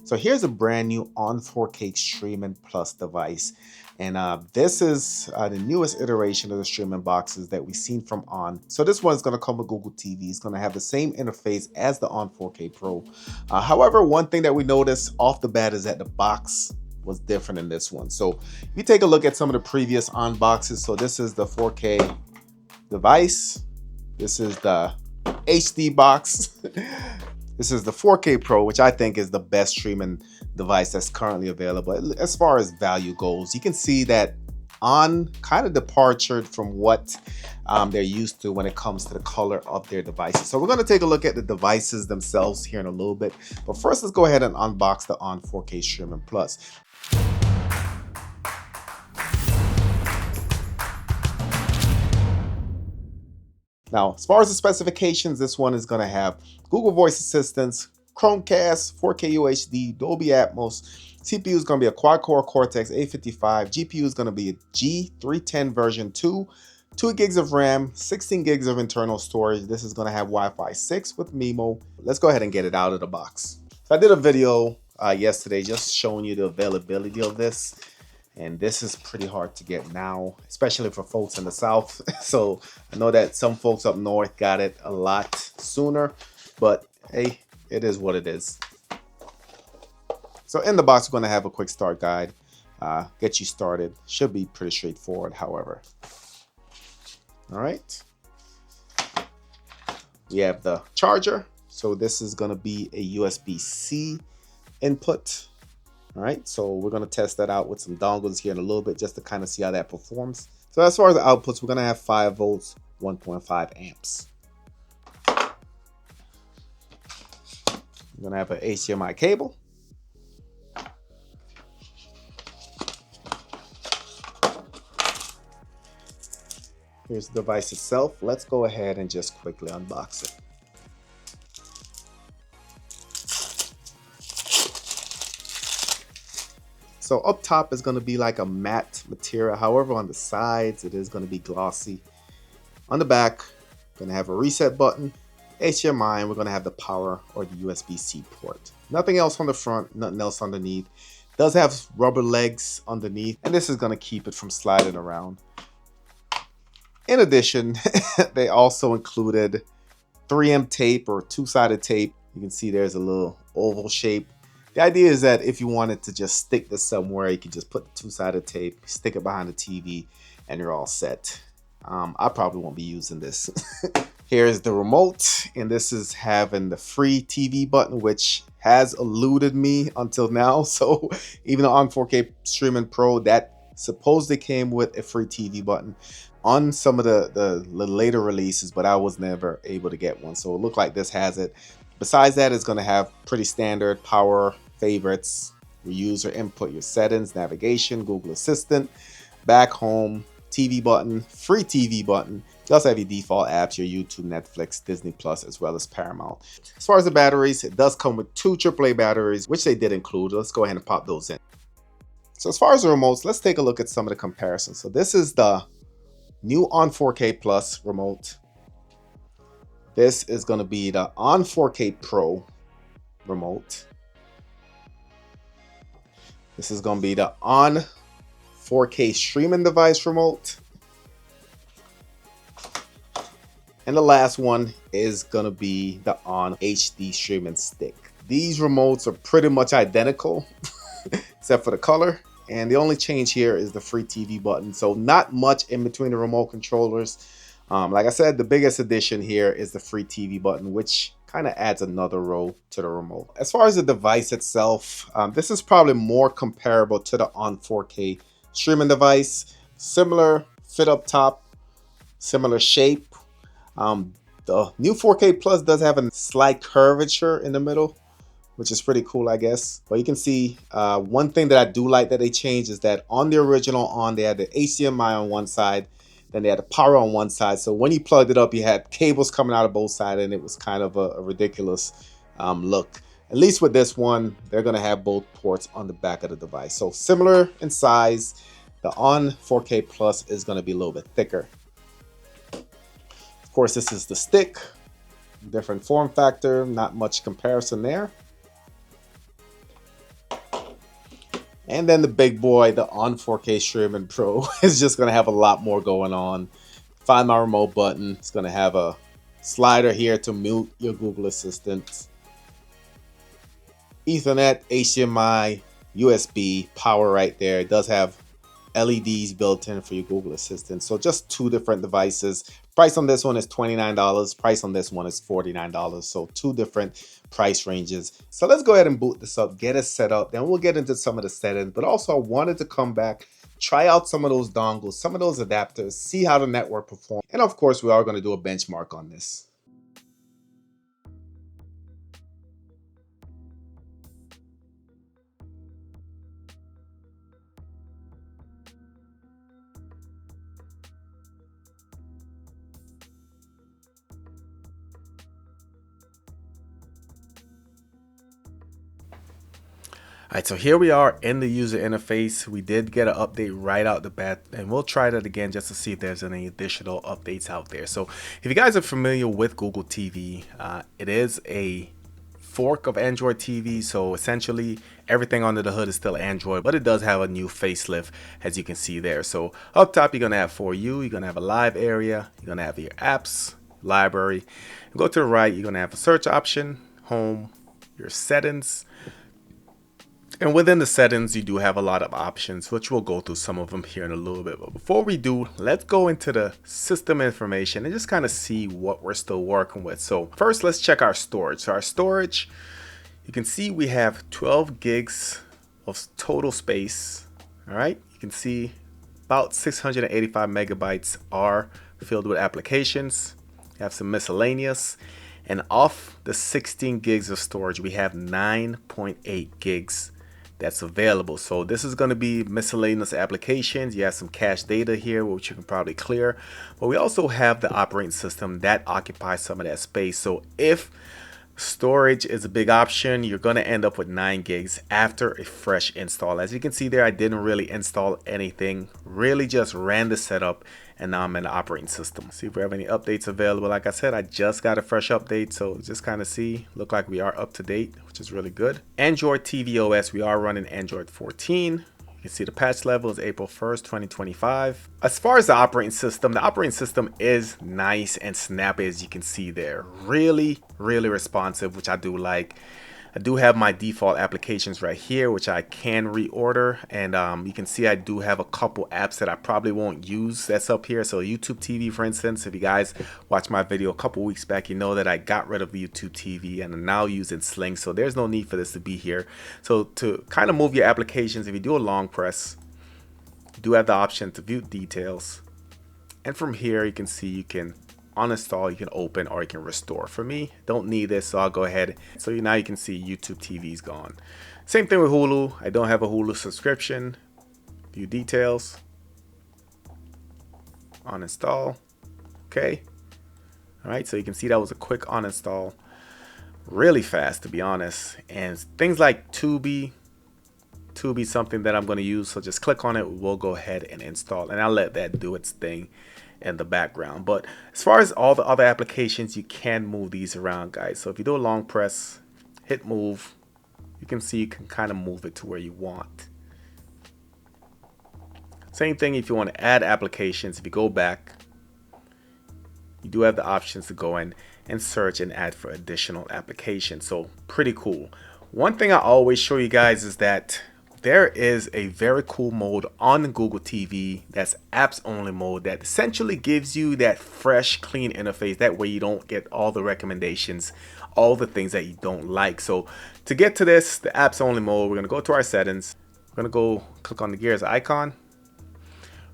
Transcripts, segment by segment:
So here's a brand new on 4K Streaming Plus device. And this is the newest iteration of the streaming boxes that we've seen from On. So this one's going to come with Google TV. It's going to have the same interface as the On 4K Pro. However, one thing that we noticed off the bat is that the box was different in this one. So if you take a look at some of the previous On boxes, so this is the 4K device. This is the HD box. This is the 4K Pro, which I think is the best streaming device that's currently available. As far as value goes, you can see that On kind of departed from what they're used to when it comes to the color of their devices. So we're going to take a look at the devices themselves here in a little bit. But first, let's go ahead and unbox the On 4K Streaming Plus. Now, as far as the specifications, this one is going to have Google Voice Assistants, Chromecast, 4K UHD, Dolby Atmos. CPU is going to be a quad-core Cortex A55. GPU is going to be a G310 version 2, 2 gigs of RAM, 16 gigs of internal storage. This is going to have Wi-Fi 6 with MIMO. Let's go ahead and get it out of the box. So I did a video yesterday just showing you the availability of this. And this is pretty hard to get now, especially for folks in the South. So I know that some folks up north got it a lot sooner, but hey, it is what it is. So in the box, we're going to have a quick start guide, get you started. Should be pretty straightforward, however. All right. We have the charger. So this is going to be a USB-C input. All right, so we're going to test that out with some dongles here in a little bit just to kind of see how that performs. So as far as the outputs, we're going to have 5 volts, 1.5 amps. We're going to have an HDMI cable. Here's the device itself. Let's go ahead and just quickly unbox it. So up top is going to be like a matte material. However, on the sides, it is going to be glossy. On the back, going to have a reset button, HDMI, and we're going to have the power or the USB-C port. Nothing else on the front, nothing else underneath. It does have rubber legs underneath, and this is going to keep it from sliding around. In addition, they also included 3M tape or two-sided tape. You can see there's a little oval shape. The idea is that if you wanted to just stick this somewhere, you can just put the two-sided tape, stick it behind the TV, and you're all set. I probably won't be using this. Here's the remote, and this is having the free TV button, which has eluded me until now. So even on 4K Streaming Pro, that supposedly came with a free TV button on some of the later releases, but I was never able to get one. So it looked like this has it. Besides that, it's going to have pretty standard power, favorites, your user input, your settings, navigation, Google Assistant, back home, TV button, free TV button. You also have your default apps, your YouTube, Netflix, Disney Plus, as well as Paramount. As far as the batteries, it does come with 2 AAA batteries, which they did include. Let's go ahead and pop those in. So as far as the remotes, let's take a look at some of the comparisons. So this is the new On 4K Plus remote. This is going to be the On 4K Pro remote. This is going to be the On 4K streaming device remote. And the last one is going to be the On HD streaming stick. These remotes are pretty much identical except for the color. And the only change here is the free TV button. So not much in between the remote controllers. Like I said, the biggest addition here is the free TV button, which kind of adds another row to the remote. As far as the device itself, this is probably more comparable to the On 4K streaming device. Similar fit up top, similar shape. The new 4K Plus does have a slight curvature in the middle, which is pretty cool, I guess. But you can see one thing that I do like that they changed is that on the original they had the HDMI on one side, then they had the power on one side. So when you plugged it up, you had cables coming out of both sides, and it was kind of a ridiculous look. At least with this one, they're going to have both ports on the back of the device. So similar in size. The on 4K Plus is going to be a little bit thicker. Of course, this is the stick. Different form factor, not much comparison there. And then the big boy, the on 4K Streaming Pro, is just going to have a lot more going on. Find my remote button. It's going to have a slider here to mute your Google Assistant. Ethernet, HDMI, USB, power right there. It does have LEDs built in for your Google Assistant. So just two different devices. Price on this one is $29. Price on this one is $49. So two different price ranges. So let's go ahead and boot this up, get it set up. Then we'll get into some of the settings. But also I wanted to come back, try out some of those dongles, some of those adapters, see how the network performs. And of course, we are going to do a benchmark on this. All right, so here we are in the user interface. We did get an update right out the bat, and we'll try that again just to see if there's any additional updates out there. So if you guys are familiar with Google TV, it is a fork of Android TV. So essentially everything under the hood is still Android, but it does have a new facelift, as you can see there. So up top, you're gonna have For You, you're gonna have a live area, you're gonna have your apps, library. And go to the right, you're gonna have a search option, home, your settings. And within the settings, you do have a lot of options, which we'll go through some of them here in a little bit. But before we do, let's go into the system information and just kind of see what we're still working with. So first, let's check our storage. So our storage, you can see we have 12 gigs of total space. All right, you can see about 685 megabytes are filled with applications. You have some miscellaneous. And off the 16 gigs of storage, we have 9.8 gigs that's available. So this is going to be miscellaneous applications. You have some cache data here, which you can probably clear, but we also have the operating system that occupies some of that space. So if storage is a big option, you're going to end up with 9 gigs after a fresh install. As you can see there, I didn't really install anything, really just ran the setup, and now I'm in the operating system. See if we have any updates available. Like I said, I just got a fresh update, so just kind of look like we are up to date, which is really good. Android TV OS, we are running Android 14. You can see the patch level is April 1st, 2025. As far as the operating system is nice and snappy, as you can see there. Really, really responsive, which I do like. I do have my default applications right here, which I can reorder. And you can see I do have a couple apps that I probably won't use that's up here. So YouTube TV, for instance, if you guys watched my video a couple weeks back, you know that I got rid of YouTube TV and I'm now using Sling. So there's no need for this to be here. So to kind of move your applications, if you do a long press, you do have the option to view details. And from here, you can see you can uninstall, you can open, or you can restore. For me, don't need this, so I'll go ahead. So now you can see YouTube TV is gone. Same thing with Hulu. I don't have a Hulu subscription. View details, uninstall. Okay. All right, so you can see that was a quick uninstall, really fast, to be honest. And things like Tubi something that I'm going to use, so just click on it, we'll go ahead and install, and I'll let that do its thing in the background. But as far as all the other applications, you can move these around, guys. So if you do a long press, hit move, you can see you can kind of move it to where you want. Same thing if you want to add applications. If you go back, you do have the options to go in and search and add for additional applications. So pretty cool. One thing I always show you guys is that there is a very cool mode on Google TV that's apps only mode that essentially gives you that fresh, clean interface. That way you don't get all the recommendations, all the things that you don't like. So to get to this, the apps only mode, we're going to go to our settings. We're going to go click on the gears icon.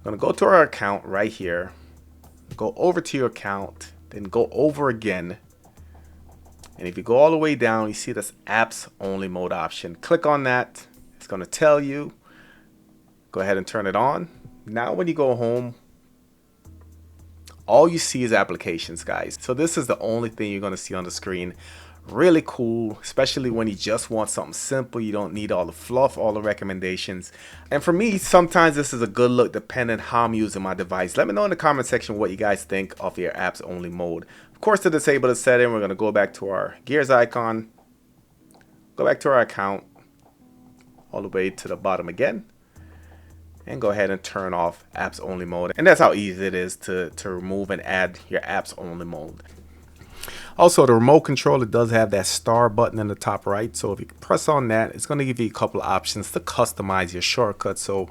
We're going to go to our account right here. Go over to your account, then go over again. And if you go all the way down, you see this apps only mode option. Click on that. It's going to tell you. Go ahead and turn it on. Now when you go home, all you see is applications, guys. So this is the only thing you're going to see on the screen. Really cool, especially when you just want something simple. You don't need all the fluff, all the recommendations. And for me, sometimes this is a good look depending how I'm using my device. Let me know in the comment section what you guys think of your apps only mode. Of course, to disable the setting, we're going to go back to our gears icon, go back to our account, all the way to the bottom again, and go ahead and turn off apps only mode. And that's how easy it is to remove and add your apps only mode. Also, the remote controller does have that star button in the top right. So if you press on that, it's going to give you a couple of options to customize your shortcuts. So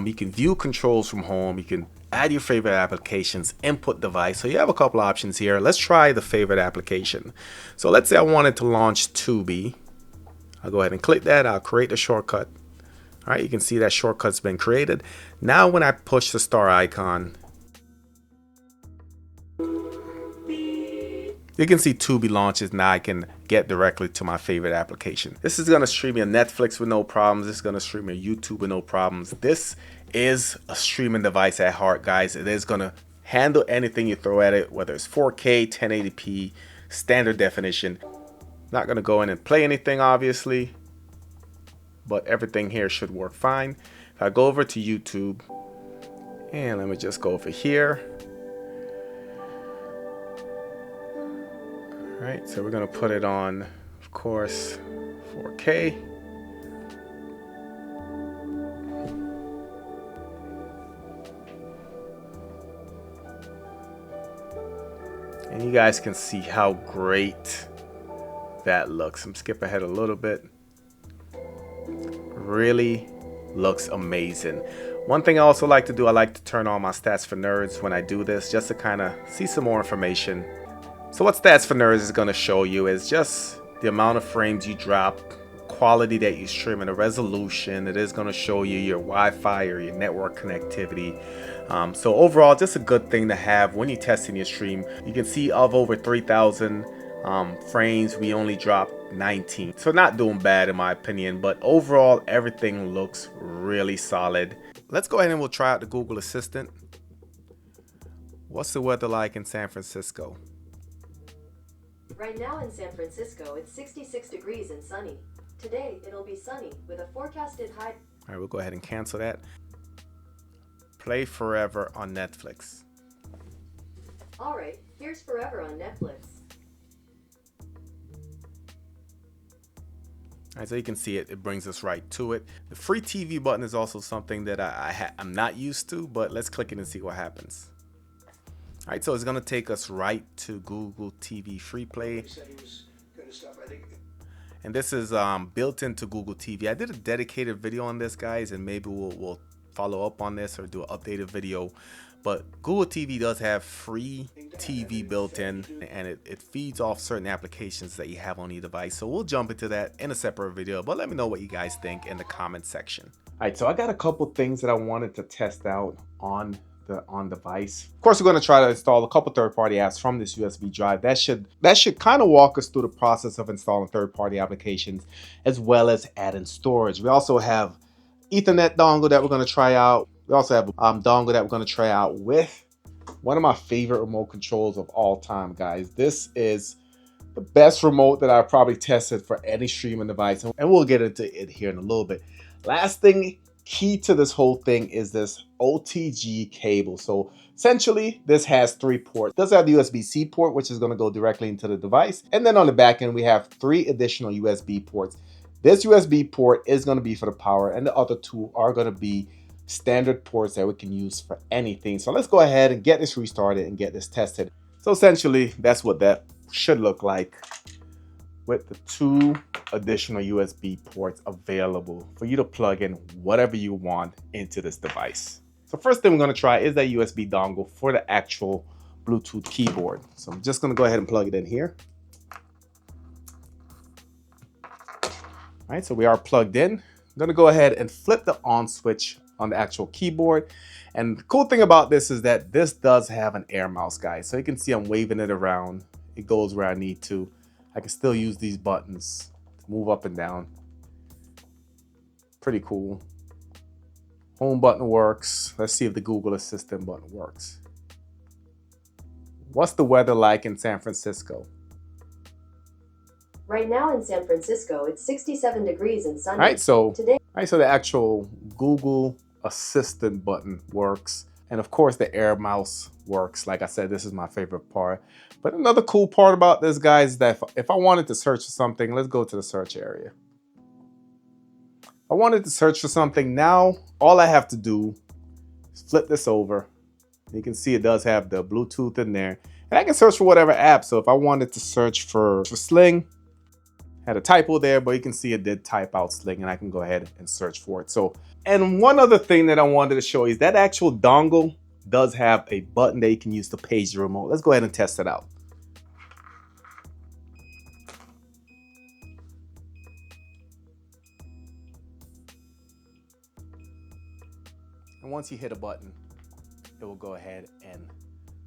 you can view controls from home. You can add your favorite applications, input device. So you have a couple of options here. Let's try the favorite application. So let's say I wanted to launch Tubi. I'll go ahead and click that. I'll create the shortcut. All right, you can see that shortcut's been created. Now when I push the star icon, you can see Tubi launches. Now I can get directly to my favorite application. This is going to stream your Netflix with no problems. This is going to stream your YouTube with no problems. This is a streaming device at heart, guys. It is going to handle anything you throw at it, whether it's 4K, 1080p, standard definition. Not going to go in and play anything, obviously, but everything here should work fine. If I go over to YouTube, and let me just go over here. Right, so we're going to put it on, of course, 4K. And you guys can see how great that looks. I'm skip ahead a little bit. Really looks amazing. One thing I also like to do, I like to turn on my stats for nerds when I do this, just to kind of see some more information. So what Stats for Nerds is going to show you is just the amount of frames you drop, quality that you stream, and the resolution. It is going to show you your Wi-Fi or your network connectivity. So overall, just a good thing to have when you're testing your stream. You can see of over 3,000 frames, we only dropped 19. So not doing bad in my opinion, but overall, everything looks really solid. Let's go ahead and we'll try out the Google Assistant. What's the weather like in San Francisco? Right now in San Francisco, it's 66 degrees and sunny. Today, it'll be sunny with a forecasted high. All right, we'll go ahead and cancel that. Play Forever on Netflix. All right, here's Forever on Netflix. All right, so you can see it brings us right to it. The free TV button is also something that I'm not used to, but let's click it and see what happens. All right, so it's gonna take us right to Google TV Free Play. And this is built into Google TV. I did a dedicated video on this, guys, and maybe we'll follow up on this or do an updated video. But Google TV does have free TV built in, and it feeds off certain applications that you have on your device. So we'll jump into that in a separate video, but let me know what you guys think in the comment section. All right, so I got a couple things that I wanted to test out on device. Of course, we're going to try to install a couple third-party apps from this USB drive. That should kind of walk us through the process of installing third-party applications as well as adding storage. We also have Ethernet dongle that we're going to try out. We also have dongle that we're going to try out with one of my favorite remote controls of all time, guys. This is the best remote that I've probably tested for any streaming device, and we'll get into it here in a little bit. Last thing, key to this whole thing is this OTG cable. So essentially, this has 3 ports. It does have the USB-C port, which is going to go directly into the device. And then on the back end, we have 3 additional USB ports. This USB port is going to be for the power, and the other 2 are going to be standard ports that we can use for anything. So let's go ahead and get this restarted and get this tested. So essentially, that's what that should look like with the 2 additional USB ports available for you to plug in whatever you want into this device. So first thing we're going to try is that USB dongle for the actual Bluetooth keyboard. So I'm just going to go ahead and plug it in here. All right, so we are plugged in. I'm going to go ahead and flip the on switch on the actual keyboard. And the cool thing about this is that this does have an air mouse, guys. So you can see I'm waving it around. It goes where I need to. I can still use these buttons to move up and down. Pretty cool. Home button works. Let's see if the Google Assistant button works. What's the weather like in San Francisco? Right now in San Francisco, it's 67 degrees and sunny. All right, so Today, the actual Google Assistant button works. And of course, the air mouse works. Like I said, this is my favorite part. But another cool part about this, guys, is that if I wanted to search for something, let's go to the search area. I wanted to search for something. Now, all I have to do is flip this over. You can see it does have the Bluetooth in there. And I can search for whatever app. So if I wanted to search for Sling, had a typo there, but you can see it did type out Sling, and I can go ahead and search for it. So, and one other thing that I wanted to show you is that actual dongle does have a button that you can use to page the remote. Let's go ahead and test it out. And once you hit a button, it will go ahead and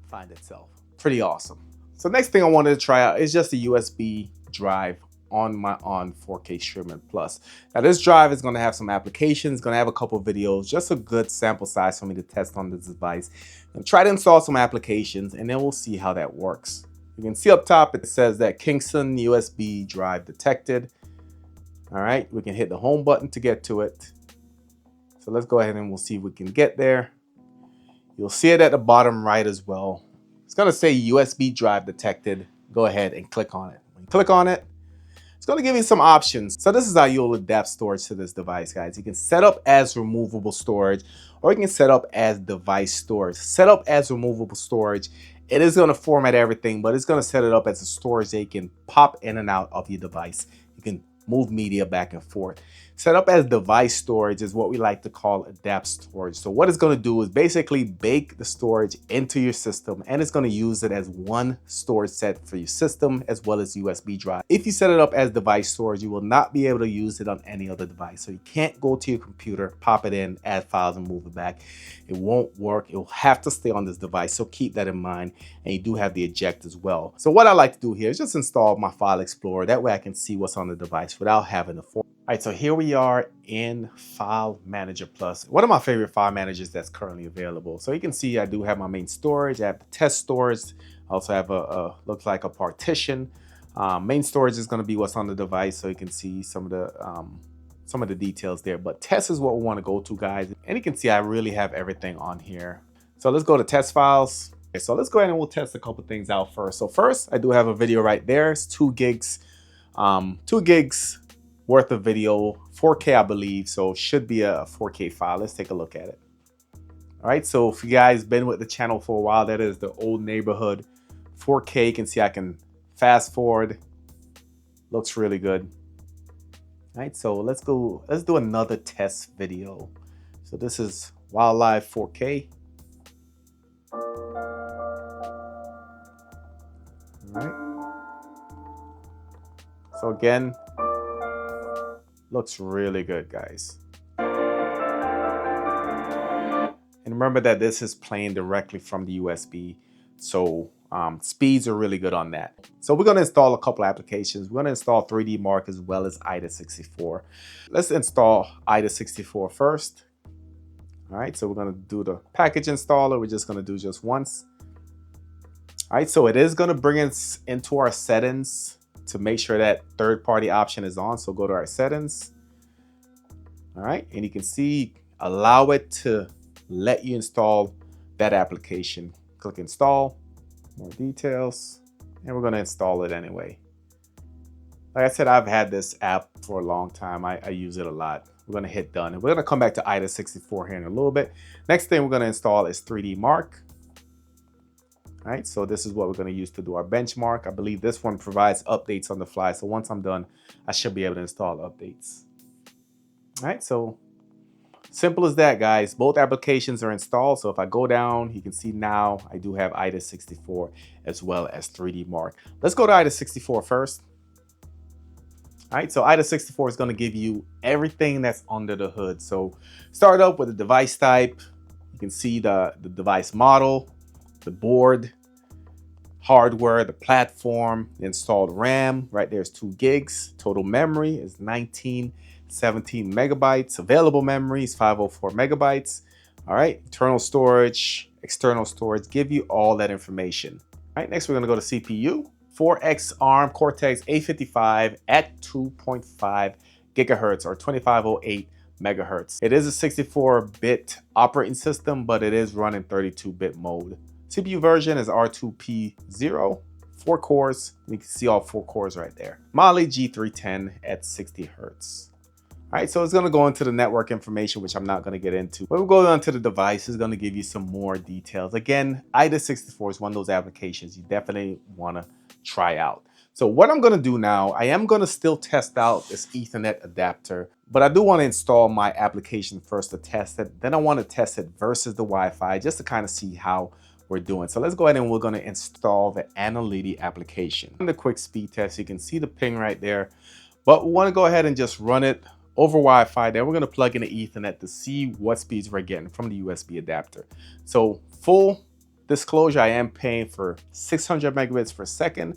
find itself. Pretty awesome. So next thing I wanted to try out is just a USB drive on my 4K Streaming Plus. Now this drive is going to have some applications, going to have a couple videos, just a good sample size for me to test on this device. And try to install some applications, and then we'll see how that works. You can see up top it says that Kingston USB drive detected. All right, we can hit the home button to get to it. So let's go ahead and we'll see if we can get there. You'll see it at the bottom right as well. It's going to say USB drive detected. Go ahead and click on it. When you click on it, it's going to give you some options. So this is how you'll adapt storage to this device, guys. You can set up as removable storage, or you can set up as device storage. Set up as removable storage. It is going to format everything, but it's going to set it up as a storage that you can pop in and out of your device. You can move media back and forth. Set up as device storage is what we like to call adapt storage. So what it's going to do is basically bake the storage into your system, and it's going to use it as one storage set for your system as well as USB drive. If you set it up as device storage, you will not be able to use it on any other device. So you can't go to your computer, pop it in, add files, and move it back. It won't work. It will have to stay on this device. So keep that in mind. And you do have the eject as well. So what I like to do here is just install my file explorer. That way I can see what's on the device without having to format. All right, so here we are in File Manager Plus, one of my favorite file managers that's currently available. So you can see I do have my main storage, I have the test storage, I also have looks like a partition. Main storage is going to be what's on the device, so you can see some of the details there. But test is what we want to go to, guys. And you can see I really have everything on here. So let's go to test files. Okay, so let's go ahead and we'll test a couple things out first. So first, I do have a video right there. It's 2 gigs. 2 gigs worth of video, 4K I believe, so should be a 4K file. Let's take a look at it. All right, so if you guys been with the channel for a while, that is the Old Neighborhood 4K. You can see I can fast forward. Looks really good. All right, so let's do another test video. So this is Wildlife 4K. All right. So again, looks really good, guys. And remember that this is playing directly from the USB, so speeds are really good on that. So we're going to install a couple applications. We're going to install 3D Mark as well as IDA64. Let's install IDA64 first. All right, so we're going to do the package installer. We're just going to do just once. All right, so it is going to bring us into our settings to make sure that third-party option is on. So go to our settings. All right, and you can see allow it to let you install that application. Click install, more details, and we're going to install it anyway. Like I said, I've had this app for a long time. I use it a lot. We're going to hit done, and we're going to come back to IDA64 here in a little bit. Next thing we're going to install is 3D Mark. All right, so this is what we're going to use to do our benchmark. I believe this one provides updates on the fly. So once I'm done, I should be able to install updates. All right, so simple as that, guys. Both applications are installed. So if I go down, you can see now I do have IDA64 as well as 3D Mark. Let's go to IDA64 first. All right, so IDA64 is going to give you everything that's under the hood. So start up with the device type. You can see the device model, the board, hardware, the platform, the installed RAM, right there's 2 gigs. Total memory is 17 megabytes. Available memory is 504 megabytes. All right, internal storage, external storage, give you all that information. All right, next we're gonna go to CPU. 4X ARM Cortex A55 at 2.5 gigahertz or 2508 megahertz. It is a 64-bit operating system, but it is running 32-bit mode. CPU version is R2P0, 4 cores. You can see all 4 cores right there. Mali G310 at 60 hertz. All right, so it's going to go into the network information, which I'm not going to get into. But we'll go on to the device. It's going to give you some more details. Again, IDA64 is one of those applications you definitely want to try out. So what I'm going to do now, I am going to still test out this Ethernet adapter, but I do want to install my application first to test it. Then I want to test it versus the Wi-Fi just to kind of see how we're doing. So let's go ahead and we're going to install the Analytics application. On the quick speed test, you can see the ping right there, but we want to go ahead and just run it over Wi-Fi. Then we're going to plug in the Ethernet to see what speeds we're getting from the USB adapter. So full disclosure, I am paying for 600 megabits per second.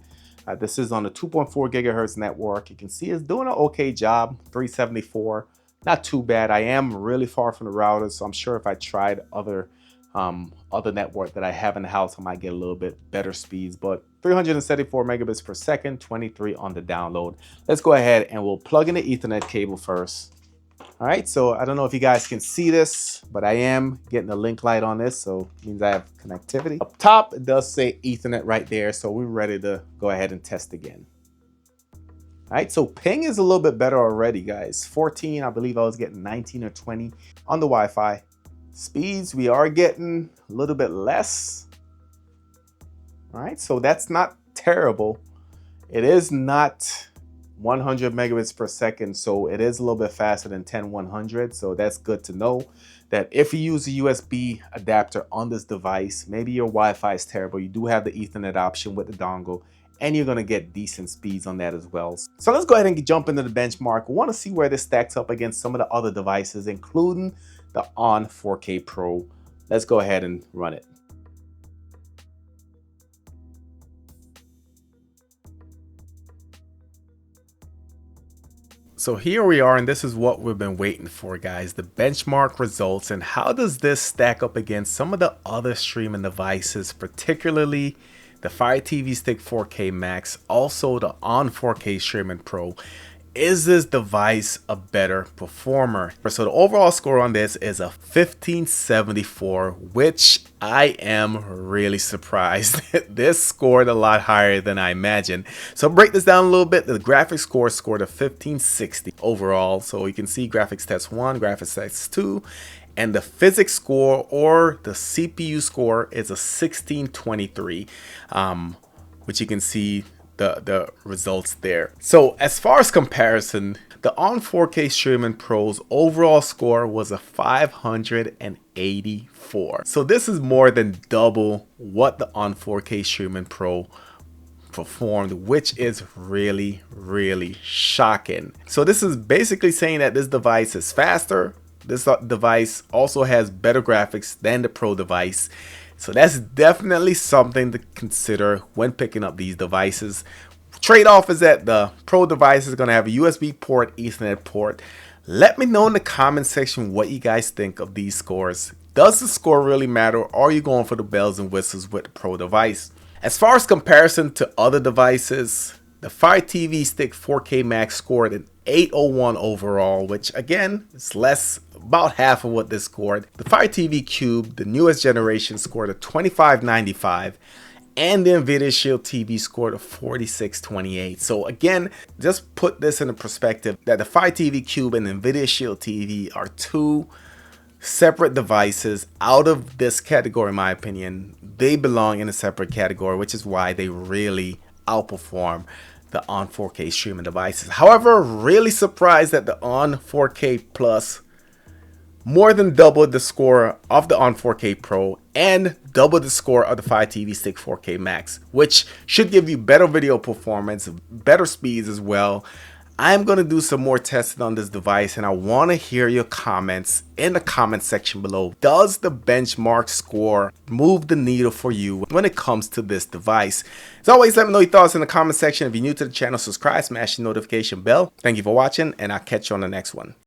This is on a 2.4 gigahertz network. You can see it's doing an okay job, 374, not too bad. I am really far from the router, so I'm sure if I tried other network that I have in the house, I might get a little bit better speeds, but 374 megabits per second, 23 on the download. Let's go ahead and we'll plug in the Ethernet cable first. All right, so I don't know if you guys can see this, but I am getting a link light on this, so it means I have connectivity. Up top, it does say Ethernet right there, so we're ready to go ahead and test again. All right, so ping is a little bit better already, guys. 14, I believe I was getting 19 or 20 on the Wi-Fi. Speeds, we are getting a little bit less. All right, so that's not terrible. It is not 100 megabits per second, so it is a little bit faster than 10100. So that's good to know that if you use a USB adapter on this device, maybe your Wi-Fi is terrible, you do have the Ethernet option with the dongle, and you're gonna get decent speeds on that as well. So let's go ahead and jump into the benchmark. We wanna see where this stacks up against some of the other devices, including the ON 4K Pro. Let's go ahead and run it. So here we are, and this is what we've been waiting for, guys, the benchmark results. And how does this stack up against some of the other streaming devices, particularly the Fire TV Stick 4K Max, also the ON 4K Streaming Pro? Is this device a better performer? So the overall score on this is a 1574, which I am really surprised. This scored a lot higher than I imagined. So break this down a little bit. The graphics score scored a 1560 overall. So you can see graphics test 1, graphics test 2, and the physics score or the CPU score is a 1623, which you can see the results there. So as far as comparison, the ON 4K Streaming Pro's overall score was a 584. So this is more than double what the ON 4K Streaming Pro performed, which is really, really shocking. So this is basically saying that this device is faster. This device also has better graphics than the Pro device. So that's definitely something to consider when picking up these devices. Trade-off is that the Pro device is going to have a USB port, Ethernet port. Let me know in the comment section what you guys think of these scores. Does the score really matter, or are you going for the bells and whistles with the Pro device? As far as comparison to other devices, the Fire TV Stick 4K Max scored an 801 overall, which again is less, about half of what this scored. The Fire TV Cube, the newest generation, scored a 2595, and the Nvidia Shield TV scored a 4628. So again, just put this into perspective that the Fire TV Cube and Nvidia Shield TV are two separate devices out of this category. In my opinion, they belong in a separate category, which is why they really outperform the ON 4K streaming devices. However, really surprised that the ON 4K Plus more than doubled the score of the ON 4K Pro and doubled the score of the Fire TV Stick 4K Max, which should give you better video performance, better speeds as well. I'm going to do some more testing on this device, and I want to hear your comments in the comment section below. Does the benchmark score move the needle for you when it comes to this device? As always, let me know your thoughts in the comment section. If you're new to the channel, subscribe, smash the notification bell. Thank you for watching, and I'll catch you on the next one.